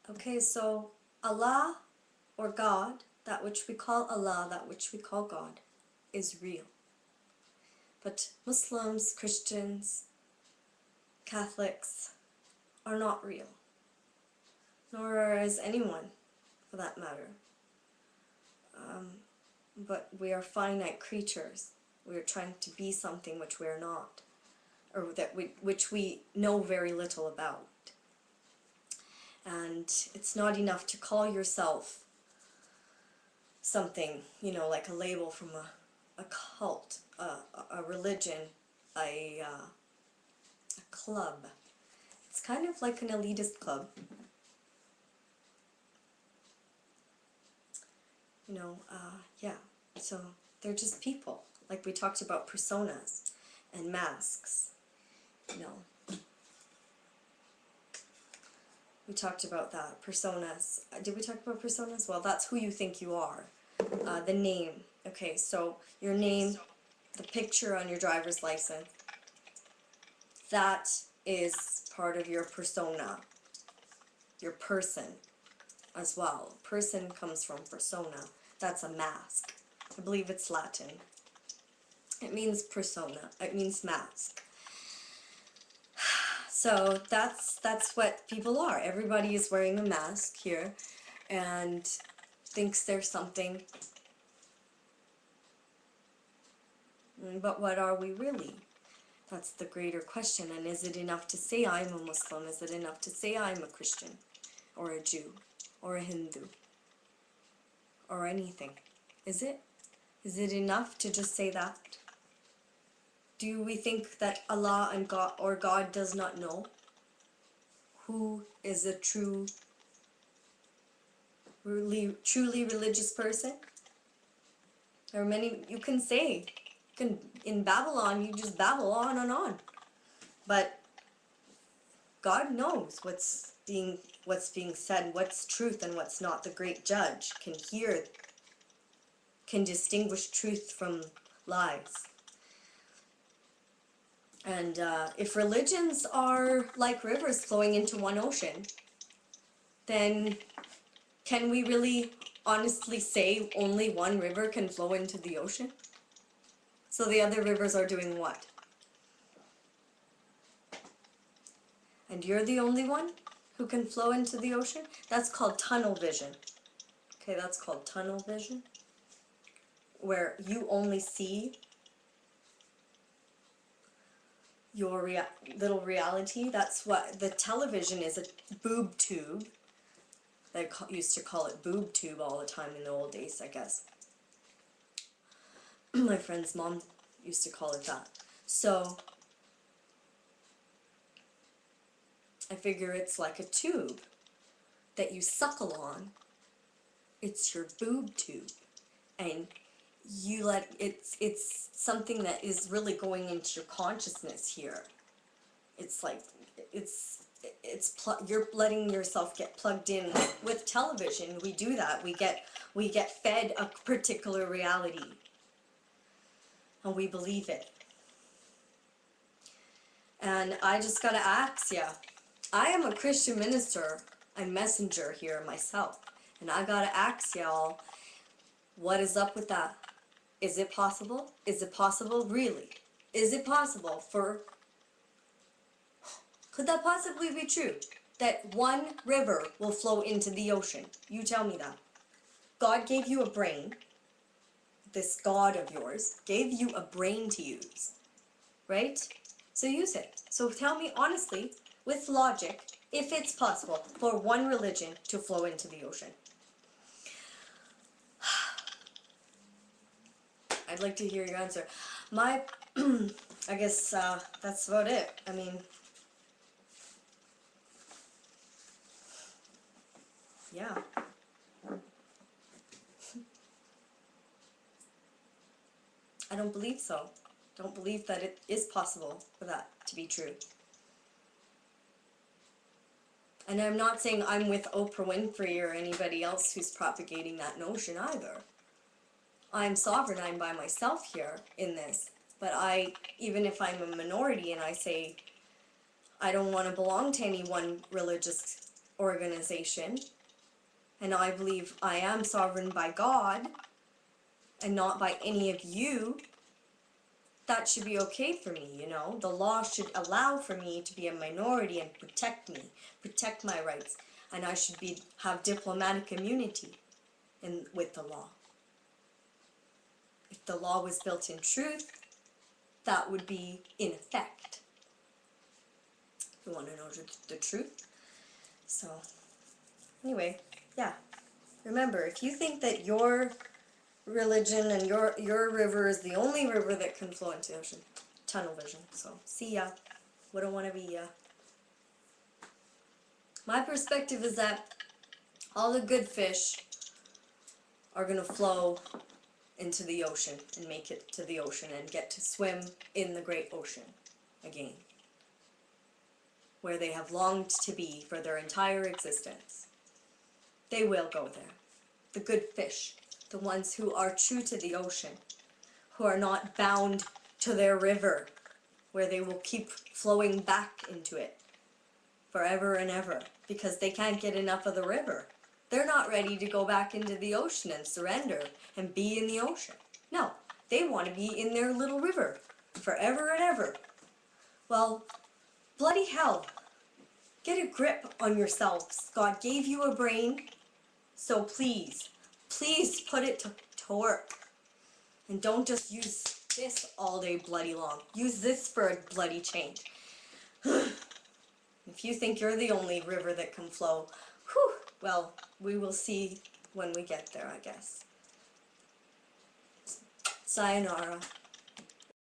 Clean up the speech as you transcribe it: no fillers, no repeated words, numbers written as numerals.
Okay, so Allah or God, that which we call Allah, that which we call God, is real. But Muslims, Christians, Catholics are not real. Nor is anyone, for that matter. But we are finite creatures. We are trying to be something which we are not, or which we know very little about. And it's not enough to call yourself something, like a label from a cult, a religion, a club. It's kind of like an elitist club. Yeah. So they're just people. Like we talked about personas and masks. We talked about that. Personas. Did we talk about personas? Well, that's who you think you are. The name. Okay, so your name, the picture on your driver's license, that is part of your persona. Your person as well. Person comes from persona. That's a mask. I believe it's Latin. It means persona. It means mask. So that's what people are. Everybody is wearing a mask here and thinks they're something. But what are we really? That's the greater question. And is it enough to say I'm a Muslim? Is it enough to say I'm a Christian or a Jew or a Hindu or anything? Is it? Is it enough to just say that? Do we think that Allah and God or God does not know who is a truly religious person? There are many, you can say, in Babylon you just babble on and on. But God knows what's being said, what's truth and what's not. The great judge can distinguish truth from lies. And if religions are like rivers flowing into one ocean, then can we really honestly say only one river can flow into the ocean? So the other rivers are doing what? And you're the only one who can flow into the ocean? That's called tunnel vision. Okay, that's called tunnel vision, where you only see your little reality. That's what the television is, a boob tube. They used to call it boob tube all the time in the old days, I guess. My friend's mom used to call it that. So I figure it's like a tube that you suckle on. It's your boob tube. And you let it's something that is really going into your consciousness here. It's like you're letting yourself get plugged in with television. We do that. We get fed a particular reality, and we believe it. And I just gotta ask ya. I am a Christian minister and messenger here myself, and I gotta ask y'all, what is up with that? Is it possible? Is it possible? Really? Is it possible for... Could that possibly be true? That one river will flow into the ocean? You tell me that. God gave you a brain. This God of yours gave you a brain to use. Right? So use it. So tell me honestly, with logic, if it's possible for one religion to flow into the ocean. I'd like to hear your answer. I guess that's about it. I mean, yeah. I don't believe so. Don't believe that it is possible for that to be true. And I'm not saying I'm with Oprah Winfrey or anybody else who's propagating that notion either. I'm sovereign, I'm by myself here in this. But even if I'm a minority and I say I don't want to belong to any one religious organization, and I believe I am sovereign by God and not by any of you, that should be okay for me, you know? The law should allow for me to be a minority and protect me, protect my rights, and I should have diplomatic immunity with the law. If the law was built in truth, that would be in effect. You want to know the truth? So, anyway, yeah. Remember, if you think that your religion and your river is the only river that can flow into the ocean, tunnel vision. So, see ya. Wouldn't want to be ya. My perspective is that all the good fish are going to flow into the ocean and make it to the ocean and get to swim in the great ocean again, where they have longed to be for their entire existence. They will go there. The good fish, the ones who are true to the ocean, who are not bound to their river, where they will keep flowing back into it forever and ever, because they can't get enough of the river. They're not ready to go back into the ocean and surrender and be in the ocean. No, they want to be in their little river forever and ever. Well, bloody hell. Get a grip on yourselves. God gave you a brain, so please, please put it to work. And don't just use this all day bloody long. Use this for a bloody change. If you think you're the only river that can flow, whew, well, we will see when we get there, I guess. Sayonara.